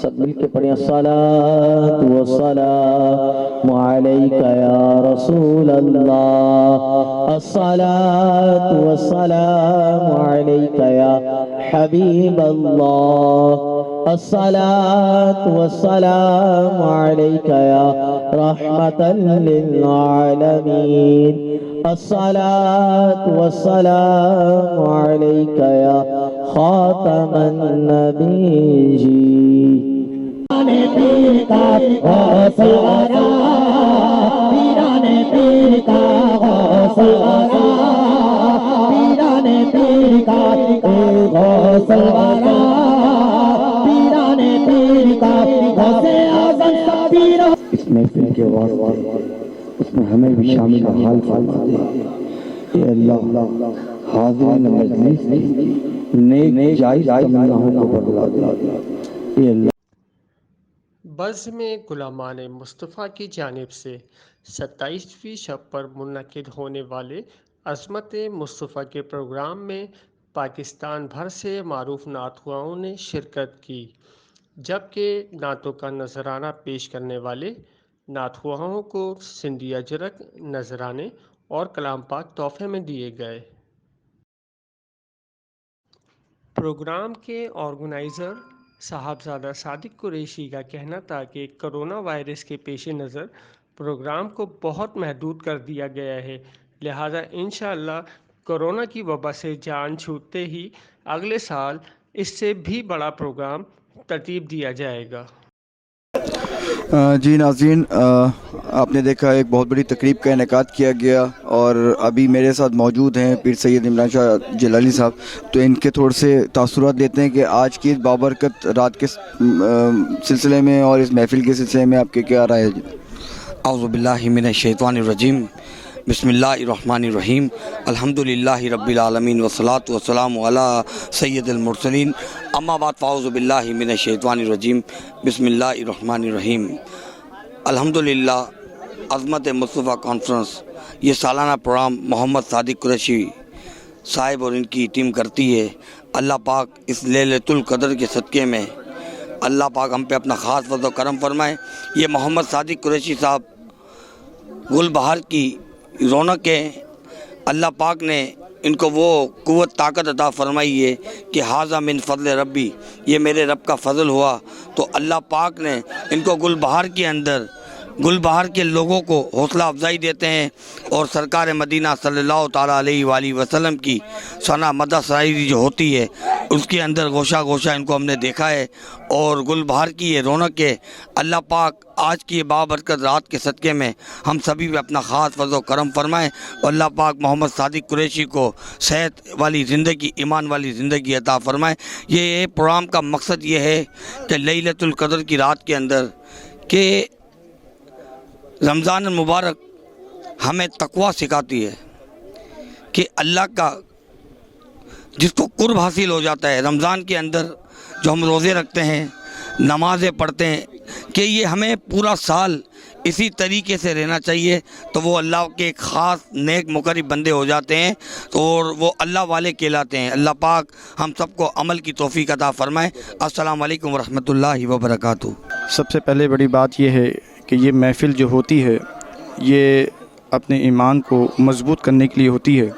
سب مل کے پڑھیں الصلاۃ والسلام علیک یا رسول اللہ، الصلاۃ والسلام علیک یا حبیب اللہ، الصلاۃ والسلام علیک یا رحمۃ للعالمین، الصلاۃ والسلام علیک یا خاتم النبیین۔ پیر کا غوث الورا، پیران پیر کا غوث الورا، پیران پیر کا غوث الورا، پیران پیر کا غوث اعظم پیر۔ اس محفل کے بعد اس میں ہمیں بھی شامل حال فرما دے اے اللہ، حاضرین مجلس نیک جائز تمناؤں کو بڑھا دے اے اللہ۔ بزم غلامان مصطفیٰ کی جانب سے 27ویں شب پر منعقد ہونے والے عظمت مصطفیٰ کے پروگرام میں پاکستان بھر سے معروف نعت خواہوں نے شرکت کی، جبکہ نعتوں کا نذرانہ پیش کرنے والے نعت خواہوں کو سندھی اجرک، نذرانے اور کلام پاک تحفے میں دیے گئے۔ پروگرام کے آرگنائزر صاحبزادہ صادق قریشی کا کہنا تھا کہ کرونا وائرس کے پیش نظر پروگرام کو بہت محدود کر دیا گیا ہے، لہذا انشاءاللہ کرونا کی وبا سے جان چھوٹتے ہی اگلے سال اس سے بھی بڑا پروگرام ترتیب دیا جائے گا۔ جی ناظرین، آپ نے دیکھا ایک بہت بڑی تقریب کا انعقاد کیا گیا، اور ابھی میرے ساتھ موجود ہیں پیر سید عمران شاہ جلالی صاحب، تو ان کے تھوڑے سے تاثرات لیتے ہیں کہ آج کی اس بابرکت رات کے سلسلے میں اور اس محفل کے سلسلے میں آپ کے کیا رائے ہے؟ اعوذ باللہ من الشیطان الرجیم، بسم اللہ الرحمن الرحیم، الحمدللہ رب العالمین والصلاة والسلام علی سید المرسلین، اما بعد فاعوذ باللہ من الشیطان الرجیم، بسم اللہ الرحمن الرحیم۔ الحمدللہ عظمت مصطفیٰ کانفرنس یہ سالانہ پروگرام محمد صادق قریشی صاحب اور ان کی ٹیم کرتی ہے. اللہ پاک اس لیلۃ القدر کے صدقے میں اللہ پاک ہم پہ اپنا خاص فضل و کرم فرمائے. یہ محمد صادق قریشی صاحب گل بہار کی رونق ہے. اللہ پاک نے ان کو وہ قوت طاقت عطا فرمائی ہے کہ ھذا من فضل ربی، یہ میرے رب کا فضل ہوا. تو اللہ پاک نے ان کو گل بہار کے اندر گل بہار کے لوگوں کو حوصلہ افزائی دیتے ہیں، اور سرکار مدینہ صلی اللہ تعالیٰ علیہ وآلہ وسلم کی ثنا مدح شاعری جو ہوتی ہے اس کے اندر گوشہ گوشہ ان کو ہم نے دیکھا ہے. اور گل بہار کی یہ رونق ہے. اللہ پاک آج کی یہ بابرکت رات کے صدقے میں ہم سبھی پہ اپنا خاص فضل و کرم فرمائیں، اور اللہ پاک محمد صادق قریشی کو صحت والی زندگی، ایمان والی زندگی عطا فرمائیں. یہ پروگرام کا مقصد یہ ہے کہ لیلۃ القدر کی رات کے اندر کہ رمضان المبارک ہمیں تقویٰ سکھاتی ہے کہ اللہ کا جس کو قرب حاصل ہو جاتا ہے رمضان کے اندر، جو ہم روزے رکھتے ہیں، نمازیں پڑھتے ہیں، کہ یہ ہمیں پورا سال اسی طریقے سے رہنا چاہیے، تو وہ اللہ کے ایک خاص نیک مقرب بندے ہو جاتے ہیں اور وہ اللہ والے کہلاتے ہیں. اللہ پاک ہم سب کو عمل کی توفیق عطا فرمائے. السلام علیکم ورحمۃ اللہ وبرکاتہ. سب سے پہلے بڑی بات یہ ہے کہ یہ محفل جو ہوتی ہے یہ اپنے ایمان کو مضبوط کرنے کے لیے ہوتی ہے،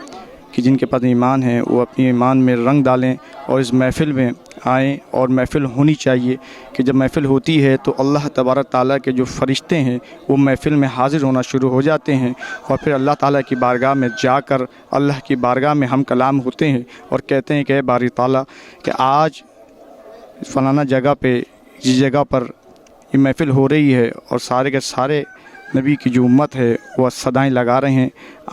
کہ جن کے پاس ایمان ہے وہ اپنے ایمان میں رنگ ڈالیں اور اس محفل میں آئیں. اور محفل ہونی چاہیے کہ جب محفل ہوتی ہے تو اللہ تبارک تعالیٰ کے جو فرشتے ہیں وہ محفل میں حاضر ہونا شروع ہو جاتے ہیں، اور پھر اللہ تعالیٰ کی بارگاہ میں جا کر اللہ کی بارگاہ میں ہم کلام ہوتے ہیں اور کہتے ہیں کہ اے باری تعالیٰ کہ آج فلانا جگہ پہ جس جگہ پر یہ محفل ہو رہی ہے اور سارے کے سارے نبی کی جو امت ہے وہ صدائیں لگا رہے ہیں،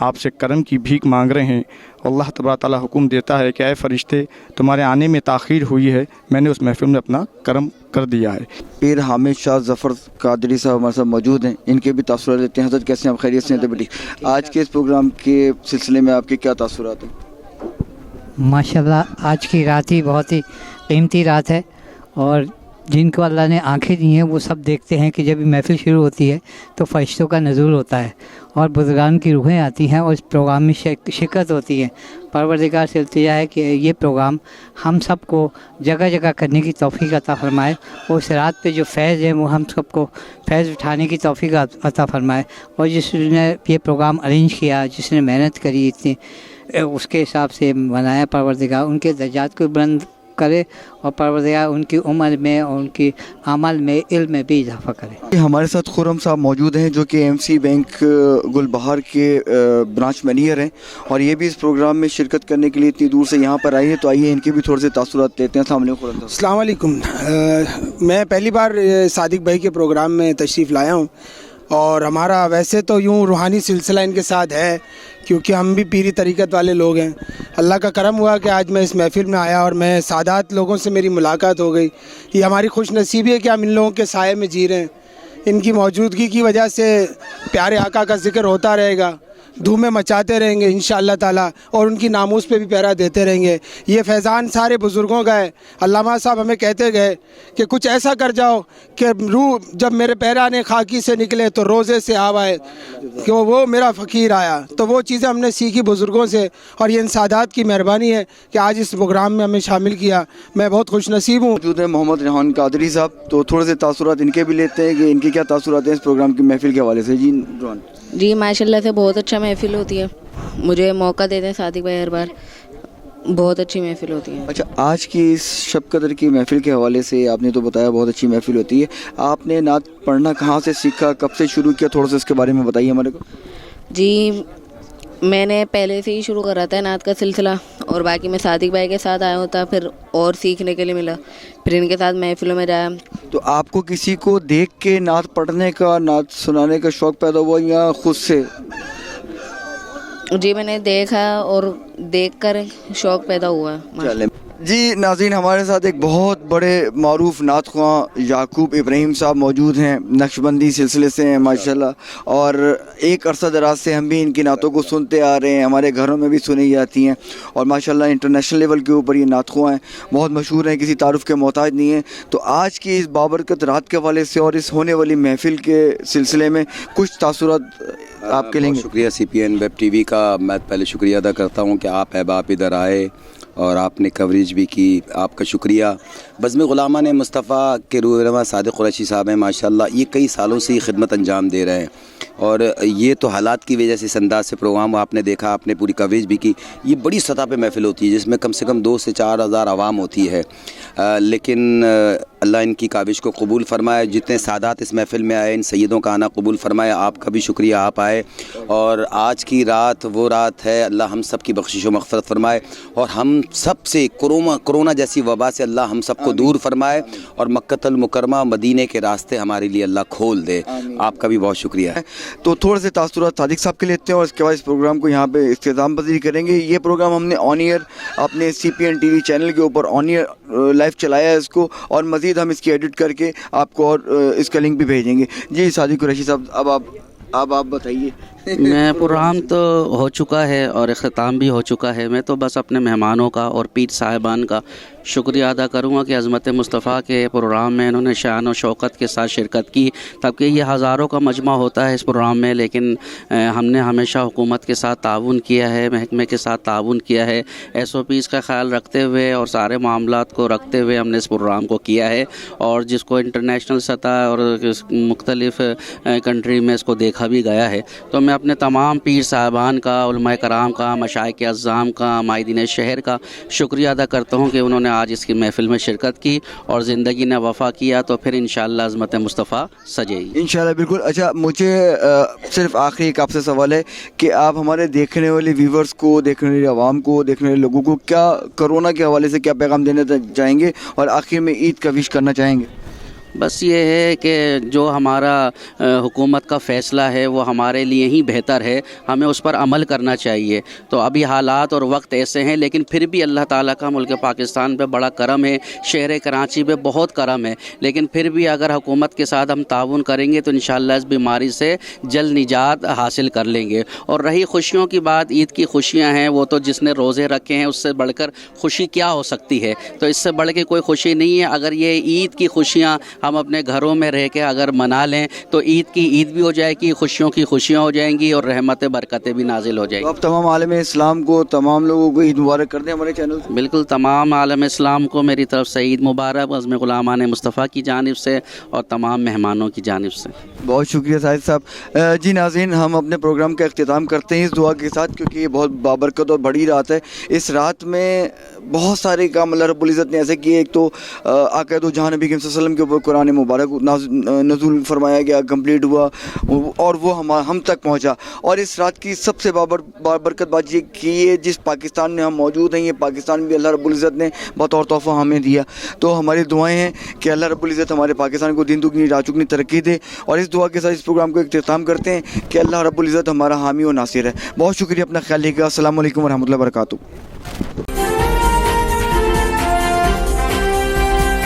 آپ سے کرم کی بھیک مانگ رہے ہیں. اللہ تبارک تعالیٰ حکم دیتا ہے کہ اے فرشتے تمہارے آنے میں تاخیر ہوئی ہے، میں نے اس محفل میں اپنا کرم کر دیا ہے. پیر حامد شاہ ظفر قادری صاحب ہمارے ساتھ موجود ہیں، ان کے بھی تاثرات لیتے ہیں. حضرت کیسے ہیں آپ؟ خیریت سے ہیں؟ بیٹی آج کے اس پروگرام کے سلسلے میں آپ کے کیا تاثرات ہیں؟ ماشاءاللہ آج کی رات ہی بہت ہی قیمتی رات ہے، اور جن کو اللہ نے آنکھیں دی ہیں وہ سب دیکھتے ہیں کہ جب یہ محفل شروع ہوتی ہے تو فرشتوں کا نزول ہوتا ہے اور بزرگان کی روحیں آتی ہیں اور اس پروگرام میں شرکت ہوتی ہے. پروردگار سے التجا ہے کہ یہ پروگرام ہم سب کو جگہ جگہ کرنے کی توفیق عطا فرمائے، اور اس رات پہ جو فیض ہے وہ ہم سب کو فیض اٹھانے کی توفیق عطا فرمائے. اور جس نے یہ پروگرام ارینج کیا، جس نے محنت کری اتنی، اس کے حساب سے بنایا، پروردگار ان کے درجات کو بلند کرے، اور پروردگار ان کی عمر میں اور ان کی عمل میں علم میں بھی اضافہ کرے. ہمارے ساتھ خرم صاحب موجود ہیں جو کہ MC بینک گل بہار کے برانچ مینیجر ہیں، اور یہ بھی اس پروگرام میں شرکت کرنے کے لیے اتنی دور سے یہاں پر آئی ہیں. تو آئیے ان کے بھی تھوڑے سے تاثرات لیتے ہیں. السلام علیکم خرم صاحب. السلام علیکم. میں پہلی بار صادق بھائی کے پروگرام میں تشریف لایا ہوں، اور ہمارا ویسے تو یوں روحانی سلسلہ ان کے ساتھ ہے کیونکہ ہم بھی پیری طریقت والے لوگ ہیں. اللہ کا کرم ہوا کہ آج میں اس محفل میں آیا اور میں سادات لوگوں سے میری ملاقات ہو گئی. یہ ہماری خوش نصیبی ہے کہ ہم ان لوگوں کے سائے میں جی رہے ہیں. ان کی موجودگی کی وجہ سے پیارے آقا کا ذکر ہوتا رہے گا، دھومیں مچاتے رہیں گے انشاءاللہ تعالیٰ، اور ان کی ناموس پہ بھی پہرا دیتے رہیں گے. یہ فیضان سارے بزرگوں کا ہے. علامہ صاحب ہمیں کہتے گئے کہ کچھ ایسا کر جاؤ کہ روح جب میرے پیرانے خاکی سے نکلے تو روزے سے آوائے کہ وہ میرا فقیر آیا. تو وہ چیزیں ہم نے سیکھی بزرگوں سے، اور یہ ان سادات کی مہربانی ہے کہ آج اس پروگرام میں ہمیں شامل کیا. میں بہت خوش نصیب ہوں. موجود ہیں محمد ریحان قادری صاحب، تو تھوڑے سے تاثرات ان کے بھی لیتے ہیں کہ ان کے کیا تاثرات ہیں اس پروگرام کی محفل کے حوالے سے. جی روحان. جی ماشاء اللہ سے بہت اچھا محفل ہوتی ہے. مجھے موقع دیتے ہیں صادق بھائی ہر بار، بہت اچھی محفل ہوتی ہے. اچھا، آج کی اس شب قدر کی محفل کے حوالے سے آپ نے تو بتایا بہت اچھی محفل ہوتی ہے. آپ نے نعت پڑھنا کہاں سے سیکھا، کب سے شروع کیا، تھوڑا سا اس کے بارے میں بتائیے ہمارے کو. جی میں نے پہلے سے ہی شروع کرا تھا نعت کا سلسلہ، اور باقی میں صادق بھائی کے ساتھ آیا ہوتا، پھر اور سیکھنے کے لیے ملا، پھر ان کے ساتھ محفلوں میں جایا. تو آپ کو کسی کو دیکھ کے نعت پڑھنے کا، نعت سنانے کا شوق پیدا ہوا یا خود سے؟ جی میں نے دیکھا اور دیکھ کر شوق پیدا ہوا. چلیں جی ناظرین، ہمارے ساتھ ایک بہت بڑے معروف نعت خواں یعقوب ابراہیم صاحب موجود ہیں، نقشبندی سلسلے سے ہیں ماشاءاللہ، اور ایک عرصہ دراز سے ہم بھی ان کی نعتوں کو سنتے آ رہے ہیں، ہمارے گھروں میں بھی سنی جاتی ہیں، اور ماشاءاللہ انٹرنیشنل لیول کے اوپر یہ نعت خواں ہیں، بہت مشہور ہیں، کسی تعارف کے محتاج نہیں ہیں. تو آج کی اس بابرکت رات کے حوالے سے اور اس ہونے والی محفل کے سلسلے میں کچھ تاثرات آپ کے لیں گے؟ شکریہ CPN ویب ٹی وی کا. میں پہلے شکریہ ادا کرتا ہوں کہ آپ احباب ادھر آئے اور آپ نے کوریج بھی کی. آپ کا شکریہ. بزم غلامان مصطفیٰ کے روح رواں صادق قریشی صاحب ہیں ماشاءاللہ. یہ کئی سالوں سے یہ خدمت انجام دے رہے ہیں اور یہ تو حالات کی وجہ سے اس انداز سے پروگرام آپ نے دیکھا, آپ نے پوری کوریج بھی کی. یہ بڑی سطح پہ محفل ہوتی ہے جس میں کم سے کم 2 سے 4 ہزار عوام ہوتی ہے, لیکن اللہ ان کی کاوش کو قبول فرمائے. جتنے سادات اس محفل میں آئے ان سیدوں کا آنا قبول فرمائے. آپ کا بھی شکریہ, آپ آئے. اور آج کی رات وہ رات ہے, اللہ ہم سب کی بخشش و مغفرت فرمائے اور ہم سب سے کرونا جیسی وبا سے اللہ ہم سب کو دور فرمائے اور مکۃ المکرمہ مدینے کے راستے ہمارے لیے اللہ کھول دے. آپ کا بھی بہت شکریہ. تو تھوڑے سے تاثرات صادق صاحب کے لیتے ہیں اور اس کے بعد اس پروگرام کو یہاں پہ اختتام پذیری کریں گے. یہ پروگرام ہم نے آن ایئر اپنے CPN TV چینل کے اوپر آن ایئر لائیو چلایا ہے اس کو, اور مزید ہم اس کی ایڈٹ کر کے آپ کو اور اس کا لنک بھی بھیجیں گے. جی صادق قریشی صاحب, اب آپ بتائیے. میں پروگرام تو ہو چکا ہے اور اختتام بھی ہو چکا ہے. میں تو بس اپنے مہمانوں کا اور پیر صاحبان کا شکریہ ادا کروں گا کہ عظمت مصطفیٰ کے پروگرام میں انہوں نے شان و شوکت کے ساتھ شرکت کی. تب کہ یہ ہزاروں کا مجمع ہوتا ہے اس پروگرام میں, لیکن ہم نے ہمیشہ حکومت کے ساتھ تعاون کیا ہے, محکمے کے ساتھ تعاون کیا ہے, SOPs کا خیال رکھتے ہوئے اور سارے معاملات کو رکھتے ہوئے ہم نے اس پروگرام کو کیا ہے, اور جس کو انٹرنیشنل سطح اور مختلف کنٹری میں اس کو دیکھا بھی گیا ہے. تو میں اپنے تمام پیر صاحبان کا, علماء کرام کا, مشائخ اعظام کا, مائدین شہر کا شکریہ ادا کرتا ہوں کہ انہوں نے آج اس کی محفل میں شرکت کی اور زندگی نے وفا کیا. تو پھر انشاءاللہ عظمت مصطفیٰ سجے گی انشاءاللہ. بالکل. اچھا, مجھے صرف آخری ایک آپ سے سوال ہے کہ آپ ہمارے دیکھنے والے ویورز کو, دیکھنے والے عوام کو, دیکھنے والے لوگوں کو کیا کرونا کے حوالے سے کیا پیغام دینا چاہیں گے اور آخر میں عید کا وش کرنا چاہیں گے؟ بس یہ ہے کہ جو ہمارا حکومت کا فیصلہ ہے وہ ہمارے لیے ہی بہتر ہے, ہمیں اس پر عمل کرنا چاہیے. تو ابھی حالات اور وقت ایسے ہیں, لیکن پھر بھی اللہ تعالیٰ کا ملک پاکستان پہ بڑا کرم ہے, شہر کراچی پہ بہت کرم ہے. لیکن پھر بھی اگر حکومت کے ساتھ ہم تعاون کریں گے تو انشاءاللہ اس بیماری سے جلد نجات حاصل کر لیں گے. اور رہی خوشیوں کی بات, عید کی خوشیاں ہیں, وہ تو جس نے روزے رکھے ہیں اس سے بڑھ کر خوشی کیا ہو سکتی ہے. تو اس سے بڑھ کے کوئی خوشی نہیں ہے. اگر یہ عید کی خوشیاں ہم اپنے گھروں میں رہ کے اگر منا لیں تو عید کی عید بھی ہو جائے گی, خوشیوں کی خوشیاں ہو جائیں گی اور رحمت برکتیں بھی نازل ہو جائیں گی. آپ تمام عالم اسلام کو, تمام لوگوں کو عید مبارک کر دیں ہمارے چینل سے. بالکل, تمام عالم اسلام کو میری طرف سے عید مبارک, عزم غلامان مصطفیٰ کی جانب سے اور تمام مہمانوں کی جانب سے. بہت شکریہ صاحب صاحب. جی ناظرین, ہم اپنے پروگرام کا اختتام کرتے ہیں اس دعا کے ساتھ, کیونکہ یہ بہت بابرکت اور بڑی رات ہے. اس رات میں بہت سارے کام اللہ رب العزت نے ایسے کیے. ایک تو آقا دو جہاں نبی صلی اللہ علیہ وسلم کے اوپر قرآن مبارک نزول فرمایا گیا, کمپلیٹ ہوا اور وہ ہم تک پہنچا. اور اس رات کی سب سے بابرکت بات یہ کہ یہ جس پاکستان میں ہم موجود ہیں, یہ پاکستان بھی اللہ رب العزت نے بطور تحفہ ہمیں دیا. تو ہماری دعائیں ہیں کہ اللہ رب العزت ہمارے پاکستان کو دین دگنی رات چگنی ترقی دے. اور اس دعا کے ساتھ اس پروگرام کو اختتام کرتے ہیں کہ اللہ رب العزت ہمارا حامی و ناصر ہے. بہت شکریہ, اپنا خیال رکھیے گا. السلام علیکم ورحمۃ اللہ وبرکاتہ.